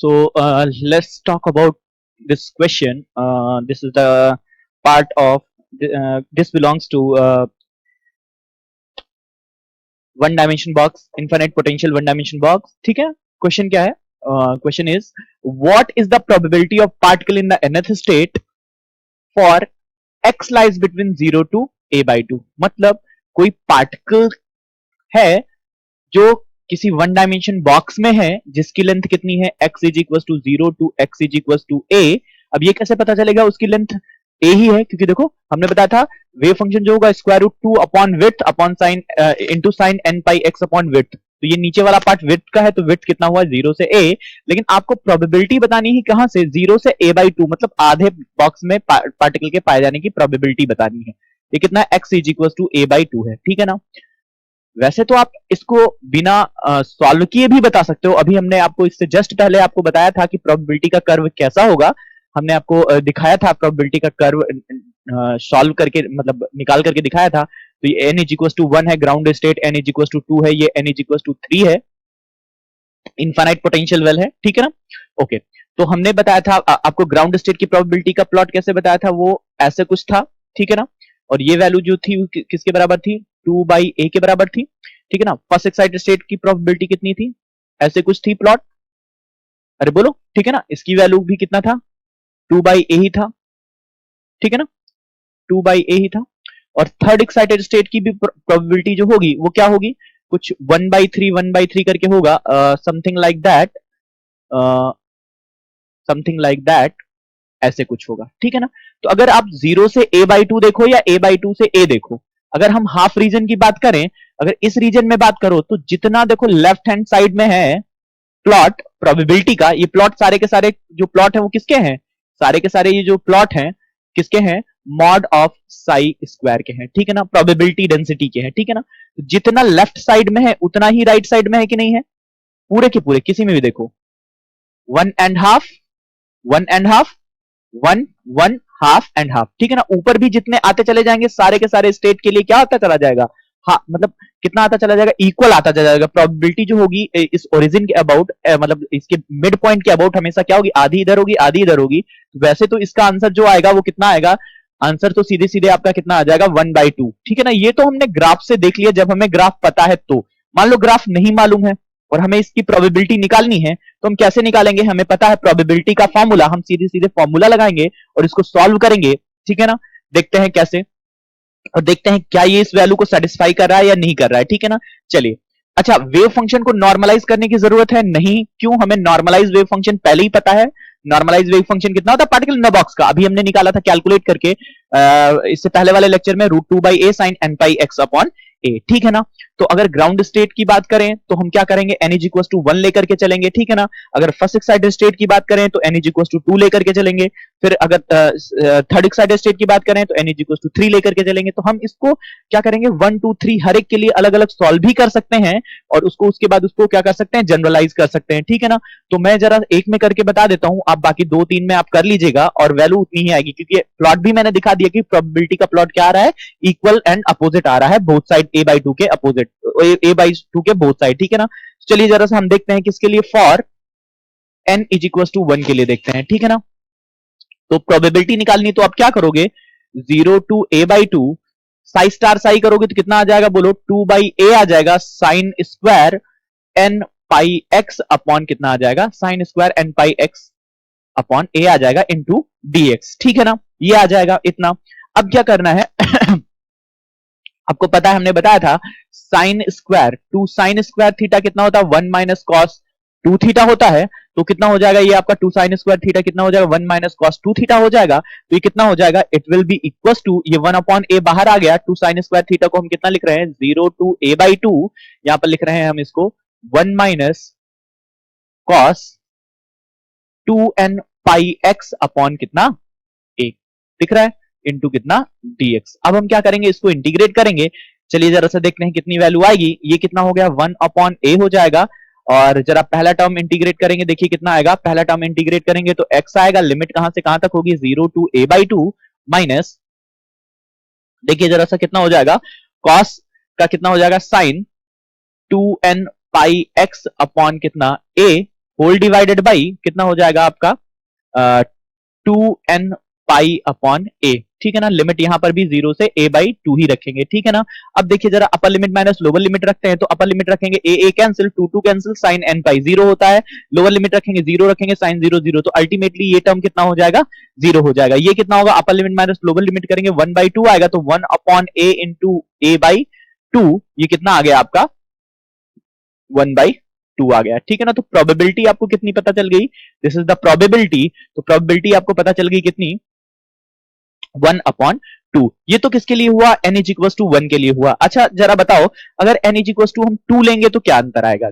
Let's talk about this question. This is the part of this belongs to one dimension box, infinite potential one dimension box. ठीक है, question क्या है? Question is what is the probability of particle in the nth state for x lies between 0 to a/2. मतलब कोई particle है जो किसी one dimension box में है जिसकी लेंथ कितनी है, x is equal to 0 to x is equal to a. अब ये कैसे पता चलेगा उसकी लेंथ a ही है, क्योंकि देखो हमने बताया था वेव फंक्शन जो होगा square root 2 upon width upon sine into sine n pi x upon width. तो ये नीचे वाला पार्ट विड्थ का है, तो विड्थ कितना हुआ 0 से a. लेकिन आपको प्रोबेबिलिटी बतानी है कहां से, 0 से a/2, मतलब आधे बॉक्स में पार्टिकल के पाए जाने की प्रोबेबिलिटी बतानी है. ये कितना x is equal to a/2 है, ठीक है ना. वैसे तो आप इसको बिना सॉल्व किए भी बता सकते हो. अभी हमने आपको इससे जस्ट पहले आपको बताया था कि प्रोबेबिलिटी का कर्व कैसा होगा. हमने आपको दिखाया था प्रोबेबिलिटी का कर्व सॉल्व करके, मतलब निकाल करके दिखाया था. तो ये n इज इक्वल टू 1 है ground state, n is equal to 2 है, ये n इज इक्वल टू 3 है, इनफाइनाइट पोटेंशियल वेल है, ठीक है ना. ओके, तो हमने बताया था आपको ग्राउंड स्टेट की प्रोबेबिलिटी का प्लॉट कैसे बताया था, वो ऐसे कुछ था, ठीक है ना. और ये वैल्यू जो थी किसके बराबर थी, 2/a के बराबर थी, ठीक है ना. फर्स्ट एक्साइटेड स्टेट की प्रोबेबिलिटी कितनी थी, ऐसे कुछ थी प्लॉट. अरे बोलो, ठीक है ना. इसकी वैल्यू भी कितना था, 2/a ही था, ठीक है ना, 2/a ही था. और थर्ड एक्साइटेड स्टेट की भी प्रोबेबिलिटी जो होगी वो क्या होगी, कुछ 1/3 करके होगा, something like that, something like that, ऐसे कुछ होगा, ठीक है ना. तो अगर आप 0 से a/2 देखो या a/2 से a देखो, अगर हम हाफ रीजन की बात करें, अगर इस रीजन में बात करो तो जितना देखो लेफ्ट हैंड साइड में है प्लॉट प्रोबेबिलिटी का, ये प्लॉट सारे के सारे जो प्लॉट है वो किसके हैं, सारे के सारे ये जो प्लॉट हैं किसके हैं, मॉड ऑफ साई स्क्वायर के हैं, ठीक है ना, प्रोबेबिलिटी डेंसिटी के हैं, ठीक है ना. तो जितना लेफ्ट साइड में है उतना ही राइट साइड में है कि नहीं है, पूरे के पूरे किसी में भी देखो, 1.5 1.5 1 1 हाफ एंड हाफ, ठीक है ना. ऊपर भी जितने आते चले जाएंगे सारे के सारे स्टेट के लिए क्या आता चला जाएगा, हाँ मतलब कितना आता चला जाएगा, इक्वल आता चला जाएगा. प्रोबेबिलिटी जो होगी इस ओरिजिन के अबाउट, मतलब इसके मिड पॉइंट के अबाउट हमेशा क्या होगी, आधी इधर होगी आधी इधर होगी. वैसे तो इसका आंसर जो आएगा वो कितना आएगा, आंसर तो सीधे सीधे आपका कितना आ जाएगा 1/2, ठीक है ना. ये तो हमने ग्राफ से देख लिया, जब हमें ग्राफ पता है. तो मान लो ग्राफ नहीं मालूम है और हमें इसकी प्रोबेबिलिटी निकालनी है, तो हम कैसे निकालेंगे, हमें पता है प्रोबेबिलिटी का फॉर्मूला, हम सीधे सीधे फॉर्मूला लगाएंगे और इसको सॉल्व करेंगे, ठीक है ना. देखते हैं कैसे, और देखते हैं क्या ये इस वैल्यू को सेटिस्फाई कर रहा है या नहीं कर रहा है, ठीक है ना. चलिए, अच्छा, वेव फंक्शन को नॉर्मलाइज करने की जरूरत है नहीं, क्यों, हमें नॉर्मलाइज वेव फंक्शन पहले ही पता है. नॉर्मलाइज वेव फंक्शन कितना होता है पार्टिकल इन द बॉक्स का, अभी हमने निकाला था कैलकुलेट करके इससे पहले वाले लेक्चर में, √2/a sin n pi x upon a, ठीक है ना. तो अगर ग्राउंड स्टेट की बात करें तो हम क्या करेंगे, n इज इक्वल टू 1 लेकर के चलेंगे, ठीक है ना. अगर फर्स्ट एक्साइटेड स्टेट की बात करें तो n इज इक्वल टू 2 लेकर के चलेंगे. फिर अगर थर्ड एक्साइटेड स्टेट की बात करें तो n इज इक्वल टू 3 लेकर के चलेंगे. तो हम इसको क्या करेंगे, 1 2 3 हर एक के लिए अलग अलग सॉल्व भी कर सकते हैं और उसको उसके बाद उसको क्या कर सकते हैं, जनरलाइज कर सकते हैं, ठीक है ना. तो मैं जरा एक में करके बता देता हूं, आप बाकी 2 3 में आप कर लीजिएगा और वैल्यू उतनी ही आएगी, क्योंकि प्लॉट भी मैंने दिखा दिया कि प्रोबेबिलिटी का प्लॉट क्या आ रहा है, इक्वल एंड अपोजिट आ रहा है, बोथ साइड a/2 के अपोजिट, a/2 के बोथ साइड, ठीक है ना. चलिए जरा सा हम देखते हैं किसके लिए, for n is equal to 1 के लिए देखते हैं, ठीक है ना. तो प्रोबेबिलिटी निकालनी तो आप क्या करोगे, 0 to a/2 Sai star Sai करोगे तो कितना आ जाएगा, बोलो 2/a आ जाएगा, sine square n pi x upon कितना आ जाएगा, sine square n pi x upon a आ जाएगा इनटू dx, ठीक है ना. ये आ जाएगा इतना. अब क्या करना है आपको पता है, हमने बताया था sine square 2 sine square theta कितना होता है, 1 माइनस कॉस 2 थीटा होता है. तो कितना हो जाएगा ये आपका 2 साइन स्क्वायर थीटा कितना हो जाएगा, 1 माइनस कॉस 2 थीटा हो जाएगा. तो ये कितना हो जाएगा, it will be equal to, ये 1 अपॉन a बाहर आ गया, 2 साइन स्क्वायर थीटा को हम कितना लिख रहे हैं, 0 टू a/2, यहां पर लिख रहे हैं हम इसको 1 माइनस कॉस 2n पाई x अपॉन कितना a, दिख रहा है, इनटू कितना dx. अब हम क्या करेंगे, इसको इंटीग्रेट करेंगे. चलिए जरा सा देखते हैं कितनी वैल्यू आएगी. ये कितना हो गया, 1 अपॉन a हो जाएगा. और जरा पहला टर्म इंटीग्रेट करेंगे, देखिए कितना आएगा, पहला टर्म इंटीग्रेट करेंगे तो x आएगा, लिमिट कहां से कहां तक होगी, 0 टू a/2 माइनस, देखिए जरा सा कितना हो जाएगा, cos का कितना हो जाएगा, साइन 2n पाई x अपॉन कितना a, होल डिवाइडेड बाई कितना हो जाएगा आपका 2n पाई अपॉन ए, ठीक है ना। लिमिट यहां पर भी 0 से a बाई 2 ही रखेंगे, ठीक है ना। अब देखिए जरा upper limit minus lower limit रखते हैं, तो अपर लिमिट रखेंगे a cancel, 2 cancel, sine n pi 0 होता है। लोअर लिमिट रखेंगे 0 रखेंगे, साइन 0 0, तो अल्टीमेटली ये टर्म कितना हो जाएगा, 0 हो जाएगा। ये कितना होगा, अपर लिमिट माइनस लोअर लिमिट करेंगे 1 बाई 2 आएगा, तो 1 upon a into a by 2, ये कितना आ गया आपका 1 बाई 2 आ गया, ठीक है ना। तो प्रोबेबिलिटी आपको कितनी पता चल गई, दिस इज द प्रोबेबिलिटी। तो प्रोबेबिलिटी आपको पता चल गई कितनी, 1 अपॉन 2। ये तो किसके लिए हुआ, n इज इक्वल टू 1 के लिए हुआ। अच्छा जरा बताओ, अगर n इज इक्वल टू हम 2 लेंगे तो क्या अंतर आएगा।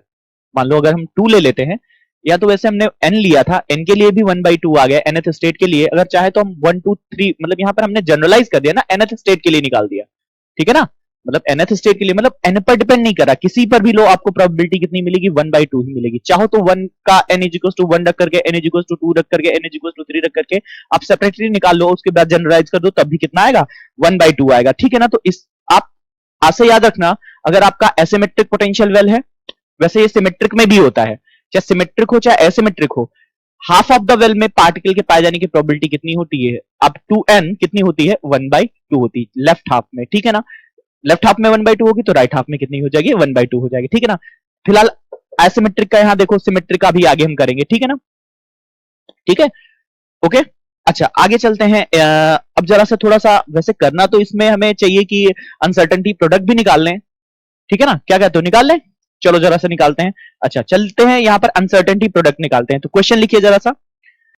मान लो अगर हम 2 ले लेते हैं, या तो वैसे हमने n लिया था, n के लिए भी 1 बाई 2 आ गया nth स्टेट के लिए। अगर चाहे तो हम 1 2 3, मतलब यहां पर हमने जनरलाइज कर दिया ना, nth स्टेट के लिए निकाल दिया, ठीक है ना। मतलब nth स्टेट के लिए, मतलब n पर डिपेंड नहीं करा, किसी पर भी लो आपको प्रोबेबिलिटी कितनी मिलेगी, 1 बाई 2 ही मिलेगी। चाहो तो 1 का n इज इक्वल टू 1 रख करके, n इज इक्वल टू 2 रख करके, n इज इक्वल टू 3 रख करके आप सेपरेटली निकाल लो, उसके बाद जनरलाइज कर दो, तब भी कितना आएगा, 1 बाई 2 आएगा, ठीक है ना। तो इस आप ऐसे याद रखना, अगर आपका एसिमेट्रिक पोटेंशियल वेल है, वैसे ये सिमेट्रिक में भी होता है, चाहे सिमेट्रिक हो चाहे एसिमेट्रिक हो, हाफ ऑफ द वेल में पार्टिकल के पाए जाने की प्रोबेबिलिटी कितनी होती है, अब 2n कितनी होती है, 1 बाई 2 होती है लेफ्ट हाफ में, ठीक है ना। लेफ्ट हाफ में 1 बाई 2 होगी तो राइट हाफ में कितनी हो जाएगी, 1 बाई 2 हो जाएगी, ठीक है ना। फिलहाल एसिमेट्रिक का यहां देखो, सिमेट्रिक का भी आगे हम करेंगे, ठीक है ना, ठीक है, ओके। अच्छा आगे चलते हैं। अब जरा सा थोड़ा सा वैसे करना तो इसमें हमें चाहिए कि अनसर्टेनिटी प्रोडक्ट भी निकाल लें, ठीक है ना, क्या कहते हो, निकाल लें, चलो जरा सा निकालते हैं। अच्छा चलते हैं, यहां पर अनसर्टेनिटी प्रोडक्ट निकालते हैं। तो क्वेश्चन लिखिए जरा सा,